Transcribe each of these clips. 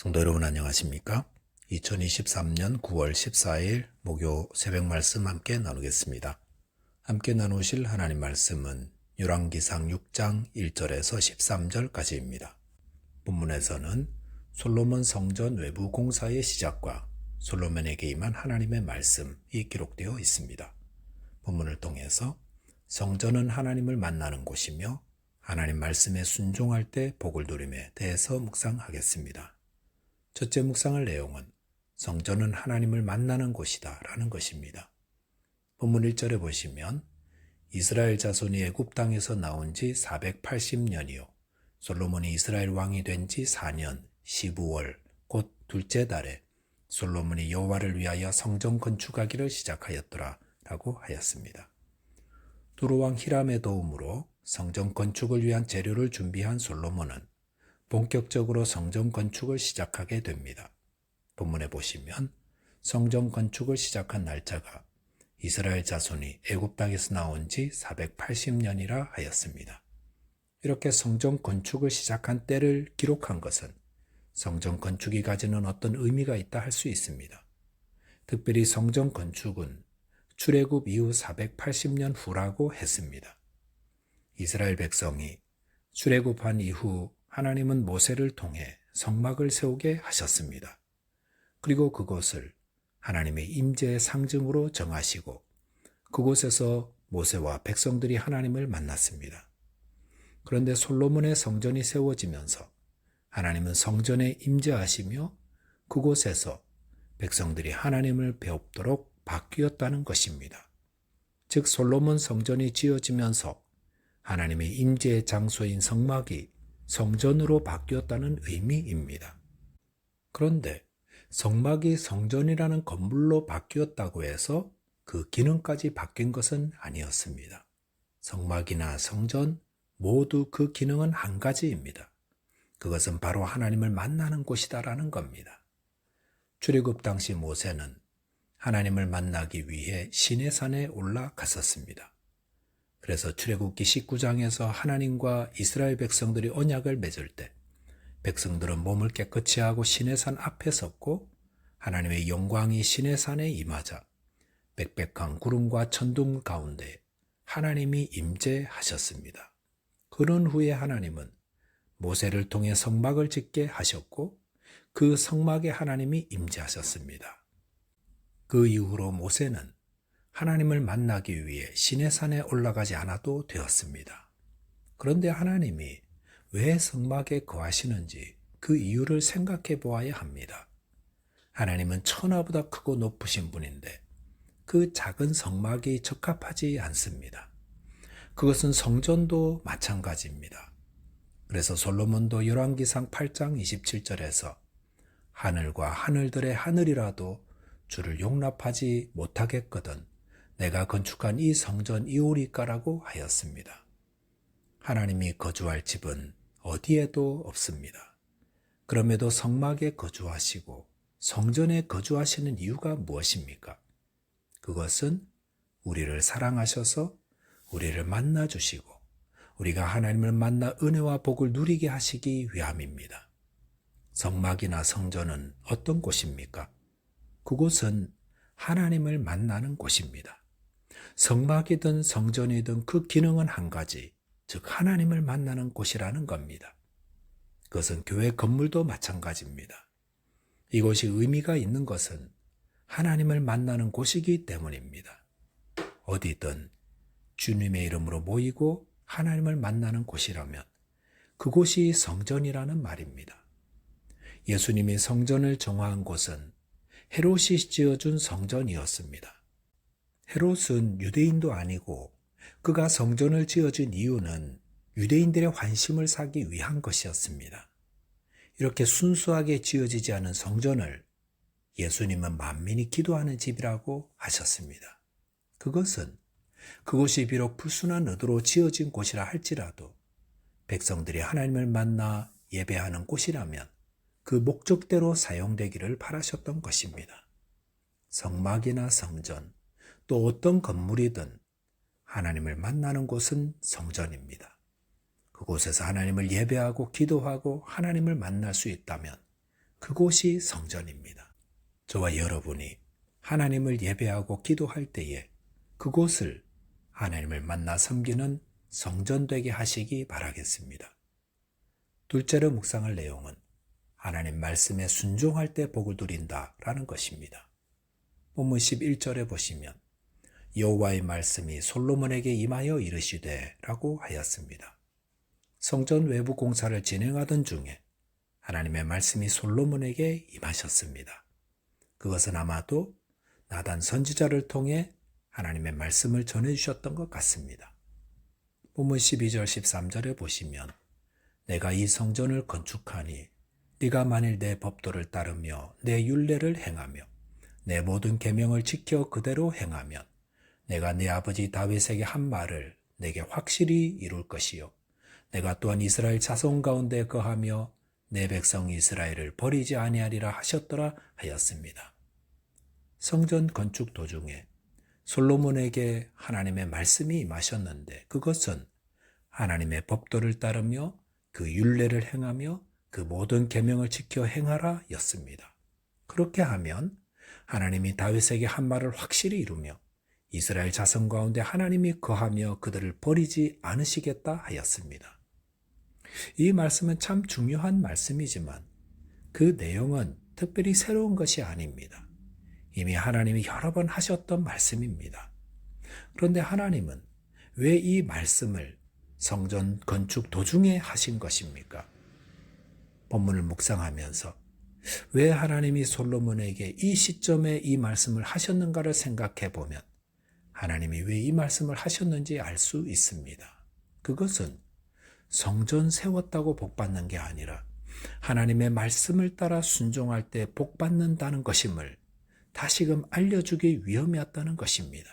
성도 여러분 안녕하십니까? 2023년 9월 14일 목요 새벽 말씀 함께 나누겠습니다. 함께 나누실 하나님 말씀은 열왕기상 6장 1절에서 13절까지입니다. 본문에서는 솔로몬 성전 외부 공사의 시작과 솔로몬에게 임한 하나님의 말씀이 기록되어 있습니다. 본문을 통해서 성전은 하나님을 만나는 곳이며 하나님 말씀에 순종할 때 복을 누림에 대해서 묵상하겠습니다. 첫째 묵상할 내용은 성전은 하나님을 만나는 곳이다 라는 것입니다. 본문 1절에 보시면 이스라엘 자손이 애굽 땅에서 나온 지 480년이요 솔로몬이 이스라엘 왕이 된 지 4년 15월 곧 둘째 달에 솔로몬이 여호와를 위하여 성전 건축하기를 시작하였더라 라고 하였습니다. 두로왕 히람의 도움으로 성전 건축을 위한 재료를 준비한 솔로몬은 본격적으로 성전 건축을 시작하게 됩니다. 본문에 보시면 성전 건축을 시작한 날짜가 이스라엘 자손이 애굽 땅에서 나온 지 480년이라 하였습니다. 이렇게 성전 건축을 시작한 때를 기록한 것은 성전 건축이 가지는 어떤 의미가 있다 할 수 있습니다. 특별히 성전 건축은 출애굽 이후 480년 후라고 했습니다. 이스라엘 백성이 출애굽한 이후 하나님은 모세를 통해 성막을 세우게 하셨습니다. 그리고 그곳을 하나님의 임재의 상징으로 정하시고 그곳에서 모세와 백성들이 하나님을 만났습니다. 그런데 솔로몬의 성전이 세워지면서 하나님은 성전에 임재하시며 그곳에서 백성들이 하나님을 배웁도록 바뀌었다는 것입니다. 즉 솔로몬 성전이 지어지면서 하나님의 임재의 장소인 성막이 성전으로 바뀌었다는 의미입니다. 그런데 성막이 성전이라는 건물로 바뀌었다고 해서 그 기능까지 바뀐 것은 아니었습니다. 성막이나 성전 모두 그 기능은 한 가지입니다. 그것은 바로 하나님을 만나는 곳이다라는 겁니다. 출애굽 당시 모세는 하나님을 만나기 위해 시내산에 올라갔었습니다. 그래서 출애굽기 19장에서 하나님과 이스라엘 백성들이 언약을 맺을 때 백성들은 몸을 깨끗이 하고 시내산 앞에 섰고 하나님의 영광이 시내산에 임하자 빽빽한 구름과 천둥 가운데 하나님이 임재하셨습니다. 그런 후에 하나님은 모세를 통해 성막을 짓게 하셨고 그 성막에 하나님이 임재하셨습니다. 그 이후로 모세는 하나님을 만나기 위해 시내산에 올라가지 않아도 되었습니다. 그런데 하나님이 왜 성막에 거하시는지 그 이유를 생각해 보아야 합니다. 하나님은 천하보다 크고 높으신 분인데 그 작은 성막이 적합하지 않습니다. 그것은 성전도 마찬가지입니다. 그래서 솔로몬도 열왕기상 8장 27절에서 하늘과 하늘들의 하늘이라도 주를 용납하지 못하겠거든 내가 건축한 이 성전 이오리까라고 하였습니다. 하나님이 거주할 집은 어디에도 없습니다. 그럼에도 성막에 거주하시고 성전에 거주하시는 이유가 무엇입니까? 그것은 우리를 사랑하셔서 우리를 만나주시고 우리가 하나님을 만나 은혜와 복을 누리게 하시기 위함입니다. 성막이나 성전은 어떤 곳입니까? 그곳은 하나님을 만나는 곳입니다. 성막이든 성전이든 그 기능은 한 가지, 즉 하나님을 만나는 곳이라는 겁니다. 그것은 교회 건물도 마찬가지입니다. 이곳이 의미가 있는 것은 하나님을 만나는 곳이기 때문입니다. 어디든 주님의 이름으로 모이고 하나님을 만나는 곳이라면 그곳이 성전이라는 말입니다. 예수님이 성전을 정화한 곳은 헤롯이 지어준 성전이었습니다. 헤롯은 유대인도 아니고 그가 성전을 지어준 이유는 유대인들의 환심을 사기 위한 것이었습니다. 이렇게 순수하게 지어지지 않은 성전을 예수님은 만민이 기도하는 집이라고 하셨습니다. 그것이 비록 불순한 의도로 지어진 곳이라 할지라도 백성들이 하나님을 만나 예배하는 곳이라면 그 목적대로 사용되기를 바라셨던 것입니다. 성막이나 성전, 또 어떤 건물이든 하나님을 만나는 곳은 성전입니다. 그곳에서 하나님을 예배하고 기도하고 하나님을 만날 수 있다면 그곳이 성전입니다. 저와 여러분이 하나님을 예배하고 기도할 때에 그곳을 하나님을 만나 섬기는 성전 되게 하시기 바라겠습니다. 둘째로 묵상할 내용은 하나님 말씀에 순종할 때 복을 누린다라는 것입니다. 본문 11절에 보시면 여호와의 말씀이 솔로몬에게 임하여 이르시되 라고 하였습니다. 성전 외부 공사를 진행하던 중에 하나님의 말씀이 솔로몬에게 임하셨습니다. 그것은 아마도 나단 선지자를 통해 하나님의 말씀을 전해주셨던 것 같습니다. 본문 12절 13절에 보시면 내가 이 성전을 건축하니 네가 만일 내 법도를 따르며 내 율례를 행하며 내 모든 계명을 지켜 그대로 행하면 내가 네 아버지 다윗에게 한 말을 내게 확실히 이룰 것이요 내가 또한 이스라엘 자손 가운데 거하며 내 백성 이스라엘을 버리지 아니하리라 하셨더라 하였습니다. 성전 건축 도중에 솔로몬에게 하나님의 말씀이 임하셨는데 그것은 하나님의 법도를 따르며 그 율례를 행하며 그 모든 계명을 지켜 행하라 였습니다. 그렇게 하면 하나님이 다윗에게 한 말을 확실히 이루며 이스라엘 자손 가운데 하나님이 거하며 그들을 버리지 않으시겠다 하였습니다. 이 말씀은 참 중요한 말씀이지만 그 내용은 특별히 새로운 것이 아닙니다. 이미 하나님이 여러 번 하셨던 말씀입니다. 그런데 하나님은 왜 이 말씀을 성전 건축 도중에 하신 것입니까? 본문을 묵상하면서 왜 하나님이 솔로몬에게 이 시점에 이 말씀을 하셨는가를 생각해 보면 하나님이 왜 이 말씀을 하셨는지 알 수 있습니다. 그것은 성전 세웠다고 복받는 게 아니라 하나님의 말씀을 따라 순종할 때 복받는다는 것임을 다시금 알려주기 위함이었다는 것입니다.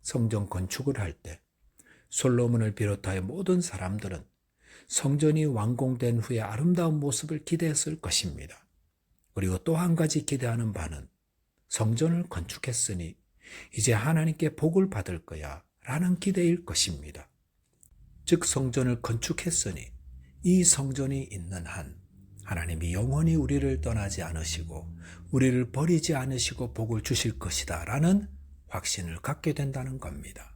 성전 건축을 할 때 솔로몬을 비롯하여 모든 사람들은 성전이 완공된 후에 아름다운 모습을 기대했을 것입니다. 그리고 또 한 가지 기대하는 바는 성전을 건축했으니 이제 하나님께 복을 받을 거야 라는 기대일 것입니다. 즉 성전을 건축했으니 이 성전이 있는 한 하나님이 영원히 우리를 떠나지 않으시고 우리를 버리지 않으시고 복을 주실 것이다 라는 확신을 갖게 된다는 겁니다.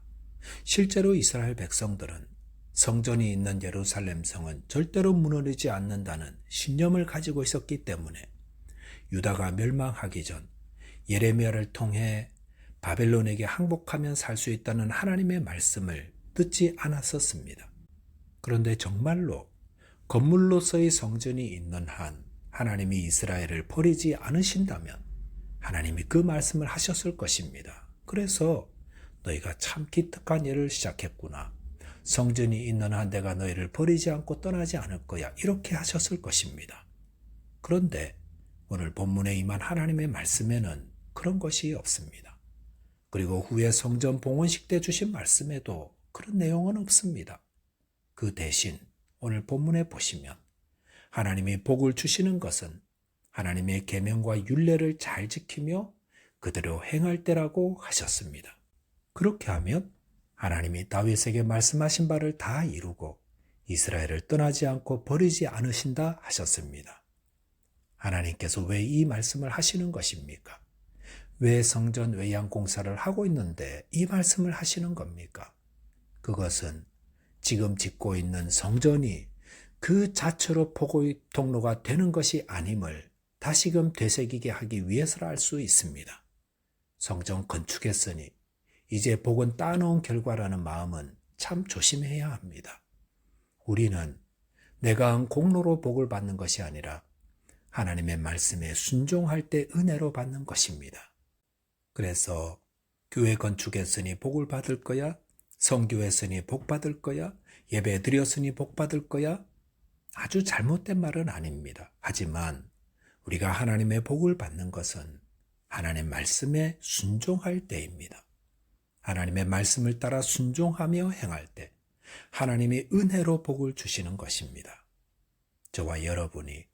실제로 이스라엘 백성들은 성전이 있는 예루살렘 성은 절대로 무너지지 않는다는 신념을 가지고 있었기 때문에 유다가 멸망하기 전 예레미야를 통해 바벨론에게 항복하면 살 수 있다는 하나님의 말씀을 듣지 않았었습니다. 그런데 정말로 건물로서의 성전이 있는 한 하나님이 이스라엘을 버리지 않으신다면 하나님이 그 말씀을 하셨을 것입니다. 그래서 너희가 참 기특한 일을 시작했구나. 성전이 있는 한 내가 너희를 버리지 않고 떠나지 않을 거야. 이렇게 하셨을 것입니다. 그런데 오늘 본문에 임한 하나님의 말씀에는 그런 것이 없습니다. 그리고 후에 성전 봉헌식 때 주신 말씀에도 그런 내용은 없습니다. 그 대신 오늘 본문에 보시면 하나님이 복을 주시는 것은 하나님의 계명과 율례를 잘 지키며 그대로 행할 때라고 하셨습니다. 그렇게 하면 하나님이 다윗에게 말씀하신 바를 다 이루고 이스라엘을 떠나지 않고 버리지 않으신다 하셨습니다. 하나님께서 왜 이 말씀을 하시는 것입니까? 왜 성전 외양 공사를 하고 있는데 이 말씀을 하시는 겁니까? 그것은 지금 짓고 있는 성전이 그 자체로 복의 통로가 되는 것이 아님을 다시금 되새기게 하기 위해서라 할 수 있습니다. 성전 건축했으니 이제 복은 따놓은 결과라는 마음은 참 조심해야 합니다. 우리는 내가 한 공로로 복을 받는 것이 아니라 하나님의 말씀에 순종할 때 은혜로 받는 것입니다. 그래서 교회 건축했으니 복을 받을 거야, 성교했으니 복 받을 거야, 예배 드렸으니 복 받을 거야, 아주 잘못된 말은 아닙니다. 하지만 우리가 하나님의 복을 받는 것은 하나님의 말씀에 순종할 때입니다. 하나님의 말씀을 따라 순종하며 행할 때 하나님이 은혜로 복을 주시는 것입니다. 저와 여러분이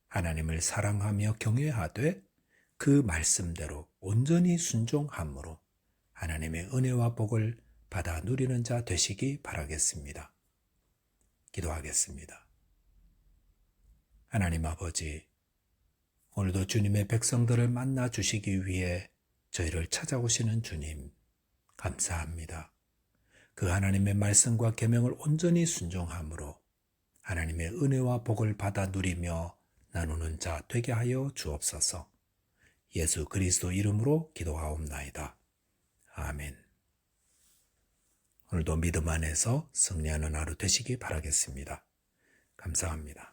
하나님을 사랑하며 경외하되 그 말씀대로 온전히 순종함으로 하나님의 은혜와 복을 받아 누리는 자 되시기 바라겠습니다. 기도하겠습니다. 하나님 아버지, 오늘도 주님의 백성들을 만나 주시기 위해 저희를 찾아오시는 주님, 감사합니다. 그 하나님의 말씀과 계명을 온전히 순종함으로 하나님의 은혜와 복을 받아 누리며 나누는 자 되게 하여 주옵소서. 예수 그리스도 이름으로 기도하옵나이다. 아멘. 오늘도 믿음 안에서 승리하는 하루 되시기 바라겠습니다. 감사합니다.